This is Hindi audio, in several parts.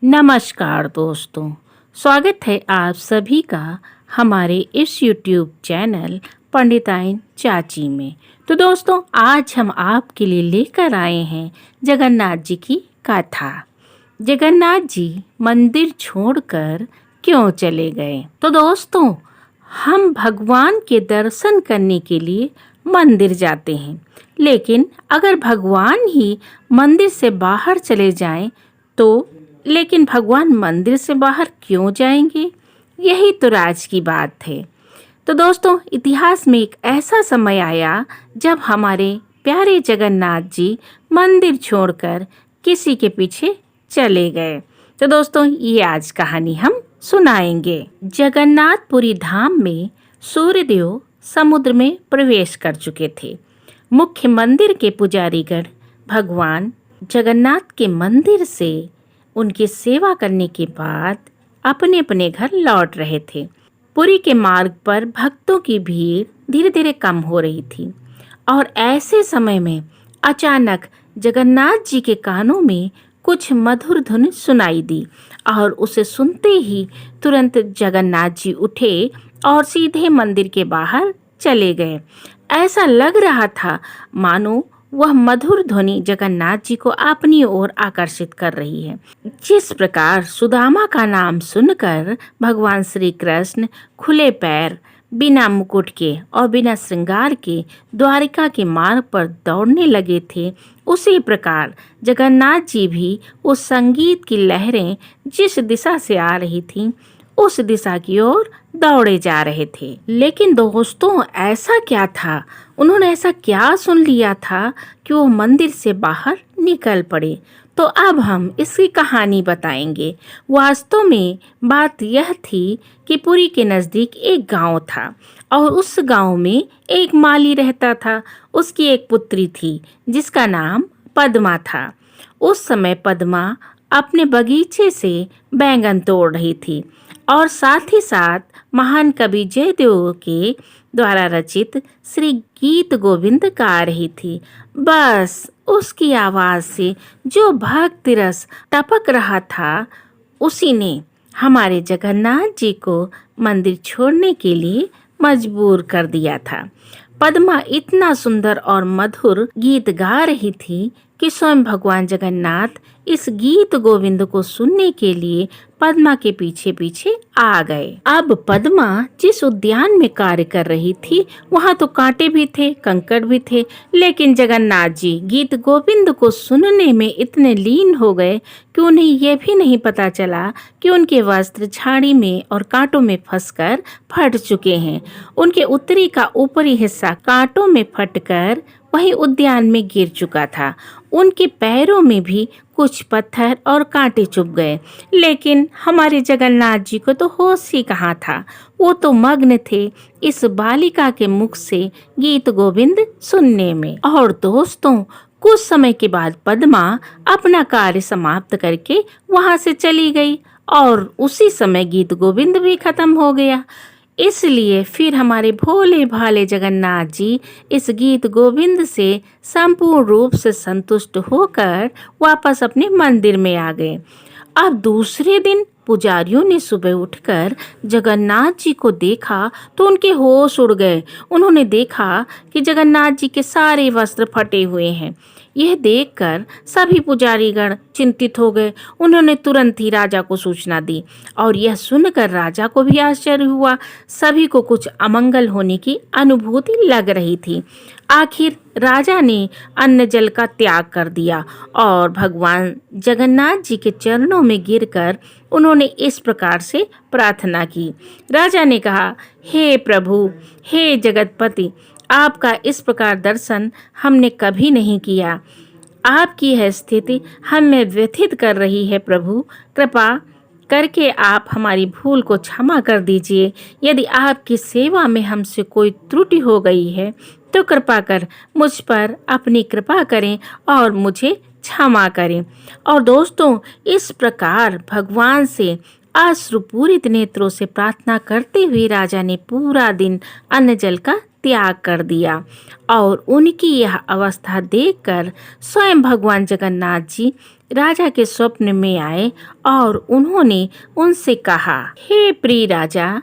नमस्कार दोस्तों, स्वागत है आप सभी का हमारे इस YouTube चैनल पंडिताइन चाची में। तो दोस्तों, आज हम आपके लिए लेकर आए हैं जगन्नाथ जी की कथा। जगन्नाथ जी मंदिर छोड़कर क्यों चले गए? तो दोस्तों, हम भगवान के दर्शन करने के लिए मंदिर जाते हैं, लेकिन अगर भगवान ही मंदिर से बाहर चले जाएं तो लेकिन भगवान मंदिर से बाहर क्यों जाएंगे? यही तो राज की बात है। तो दोस्तों, इतिहास में एक ऐसा समय आया जब हमारे प्यारे जगन्नाथ जी मंदिर छोड़कर किसी के पीछे चले गए। तो दोस्तों, ये आज कहानी हम सुनाएंगे। जगन्नाथपुरी धाम में सूर्यदेव समुद्र में प्रवेश कर चुके थे। मुख्य मंदिर के पुजारीगण भगवान जगन्नाथ के मंदिर से उनकी सेवा करने के बाद अपने अपने घर लौट रहे थे। पुरी के मार्ग पर भक्तों की भीड़ धीरे धीरे कम हो रही थी और ऐसे समय में अचानक जगन्नाथ जी के कानों में कुछ मधुर धुन सुनाई दी और उसे सुनते ही तुरंत जगन्नाथ जी उठे और सीधे मंदिर के बाहर चले गए। ऐसा लग रहा था मानो वह मधुर ध्वनि जगन्नाथ जी को अपनी ओर आकर्षित कर रही है। जिस प्रकार सुदामा का नाम सुनकर भगवान श्री कृष्ण खुले पैर, बिना मुकुट के और बिना श्रृंगार के द्वारिका के मार्ग पर दौड़ने लगे थे, उसी प्रकार जगन्नाथ जी भी उस संगीत की लहरें जिस दिशा से आ रही थीं, उस दिशा की ओर दौड़े जा रहे थे। लेकिन दोस्तों, ऐसा क्या था? उन्होंने ऐसा क्या सुन लिया था कि वो मंदिर से बाहर निकल पड़े? तो अब हम इसकी कहानी बताएंगे। वास्तव में बात यह थी कि पुरी के नज़दीक एक गांव था और उस गांव में एक माली रहता था। उसकी एक पुत्री थी जिसका नाम पद्मा था। उस समय पद्मा अपने बगीचे से बैंगन तोड़ रही थी और साथ ही साथ महान कवि जयदेव के द्वारा रचित श्री गीत गोविंद गा रही थी। बस उसकी आवाज से जो भक्ति रस टपक रहा था, उसी ने हमारे जगन्नाथ जी को मंदिर छोड़ने के लिए मजबूर कर दिया था। पद्मा इतना सुंदर और मधुर गीत गा रही थी कि स्वयं भगवान जगन्नाथ इस गीत गोविंद को सुनने के लिए पद्मा के पीछे पीछे आ गए। अब पद्मा जिस उद्यान में कार्य कर रही थी, वहाँ तो कांटे भी थे, कंकड़ भी थे, लेकिन जगन्नाथ जी गीत गोविंद को सुनने में इतने लीन हो गए कि उन्हें यह भी नहीं पता चला कि उनके वस्त्र झाड़ी में और कांटों में फंसकर फट चुके हैं। उनके उत्तरी का ऊपरी हिस्सा कांटों में फटकर वहीं उद्यान में गिर चुका था। उनके पैरों में भी कुछ पत्थर और कांटे चुभ गए, लेकिन हमारे जगन्नाथ जी को तो होश ही कहाँ था। वो तो मग्न थे इस बालिका के मुख से गीत गोविंद सुनने में। और दोस्तों, कुछ समय के बाद पद्मा अपना कार्य समाप्त करके वहां से चली गई और उसी समय गीत गोविंद भी खत्म हो गया। इसलिए फिर हमारे भोले भाले जगन्नाथ जी इस गीत गोविंद से संपूर्ण रूप से संतुष्ट होकर वापस अपने मंदिर में आ गए। अब दूसरे दिन पुजारियों ने सुबह उठकर जगन्नाथ जी को देखा तो उनके होश उड़ गए। उन्होंने देखा कि जगन्नाथ जी के सारे वस्त्र फटे हुए हैं। यह देखकर सभी पुजारीगण चिंतित हो गए। उन्होंने तुरंत ही राजा को सूचना दी और यह सुनकर राजा को भी आश्चर्य हुआ। सभी को कुछ अमंगल होने की अनुभूति लग रही थी। आखिर राजा ने अन्न जल का त्याग कर दिया और भगवान जगन्नाथ जी के चरणों में गिरकर उन्होंने इस प्रकार से प्रार्थना की। राजा ने कहा, हे प्रभु, हे जगतपति, आपका इस प्रकार दर्शन हमने कभी नहीं किया। आपकी यह स्थिति हमें व्यथित कर रही है। प्रभु, कृपा करके आप हमारी भूल को क्षमा कर दीजिए। यदि आपकी सेवा में हमसे कोई त्रुटि हो गई है तो कृपा कर मुझ पर अपनी कृपा करें और मुझे क्षमा करें। और दोस्तों, इस प्रकार भगवान से अश्रुपूरित नेत्रों से प्रार्थना करते हुए राजा ने पूरा दिन अन्न जल का त्याग कर दिया। और उनकी यह अवस्था देखकर स्वयं भगवान जगन्नाथ जी राजा के स्वप्न में आए और उन्होंने उनसे कहा, हे प्रिय राजा,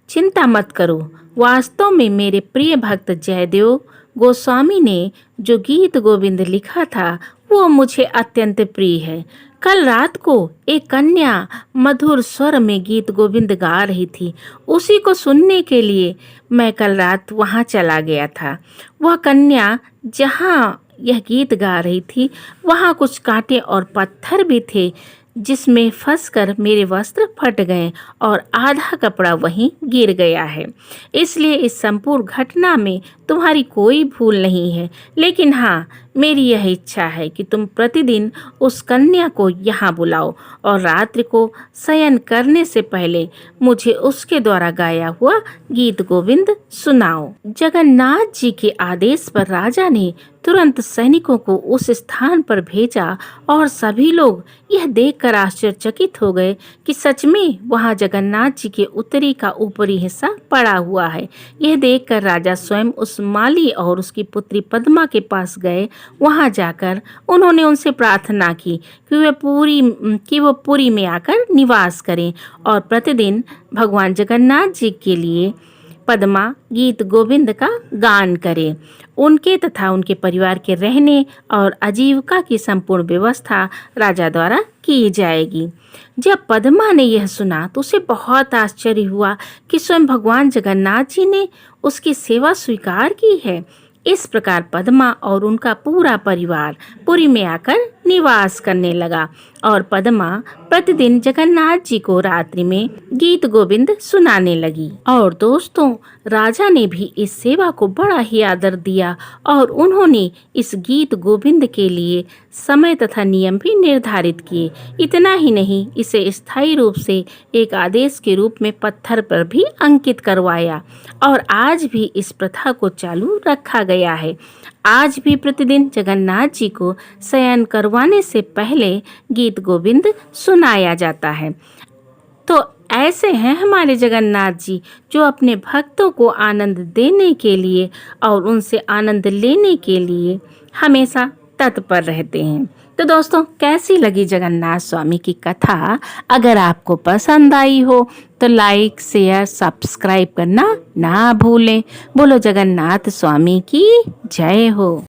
चिंता मत करो। वास्तव में मेरे प्रिय भक्त जयदेव गोस्वामी ने जो गीत गोविंद लिखा था वो मुझे अत्यंत प्रिय है। कल रात को एक कन्या मधुर स्वर में गीत गोविंद गा रही थी। उसी को सुनने के लिए मैं कल रात वहाँ चला गया था। वह कन्या जहाँ यह गीत गा रही थी वहाँ कुछ कांटे और पत्थर भी थे, जिसमें फंसकर मेरे वस्त्र फट गए और आधा कपड़ा वहीं गिर गया है। इसलिए इस संपूर्ण घटना में तुम्हारी कोई भूल नहीं है। लेकिन हाँ, मेरी यह इच्छा है कि तुम प्रतिदिन उस कन्या को यहाँ बुलाओ और रात्रि को शयन करने से पहले मुझे उसके द्वारा गाया हुआ गीत गोविंद सुनाओ। जगन्नाथ जी के आदेश पर राजा ने तुरंत सैनिकों को उस स्थान पर भेजा और सभी लोग यह देखकर आश्चर्यचकित हो गए कि सच में वहां जगन्नाथ जी के उत्तरी का ऊपरी हिस्सा पड़ा हुआ है। यह देखकर राजा स्वयं उस माली और उसकी पुत्री पद्मा के पास गए। वहां जाकर उन्होंने उनसे प्रार्थना की कि वो पुरी में आकर निवास करें और प्रतिदिन भगवान जगन्नाथ जी के लिए पद्मा गीत गोविंद का गान करे। उनके तथा उनके परिवार के रहने और आजीविका की संपूर्ण व्यवस्था राजा द्वारा की जाएगी। जब पद्मा ने यह सुना तो उसे बहुत आश्चर्य हुआ कि स्वयं भगवान जगन्नाथ जी ने उसकी सेवा स्वीकार की है। इस प्रकार पद्मा और उनका पूरा परिवार पुरी में आकर निवास करने लगा और पद्मा प्रतिदिन जगन्नाथ जी को रात्रि में गीत गोविंद सुनाने लगी। और दोस्तों, राजा ने भी इस सेवा को बड़ा ही आदर दिया और उन्होंने इस गीत गोविंद के लिए समय तथा नियम भी निर्धारित किए। इतना ही नहीं, इसे स्थायी रूप से एक आदेश के रूप में पत्थर पर भी अंकित करवाया और आज भी इस प्रथा को चालू रखा गया है। आज भी प्रतिदिन जगन्नाथ जी को शयन करवाने से पहले गीत गोविंद सुनाया जाता है। तो ऐसे हैं हमारे जगन्नाथ जी, जो अपने भक्तों को आनंद देने के लिए और उनसे आनंद लेने के लिए हमेशा तत्पर रहते हैं। तो दोस्तों, कैसी लगी जगन्नाथ स्वामी की कथा? अगर आपको पसंद आई हो तो लाइक, शेयर, सब्सक्राइब करना ना भूलें। बोलो जगन्नाथ स्वामी की जय हो।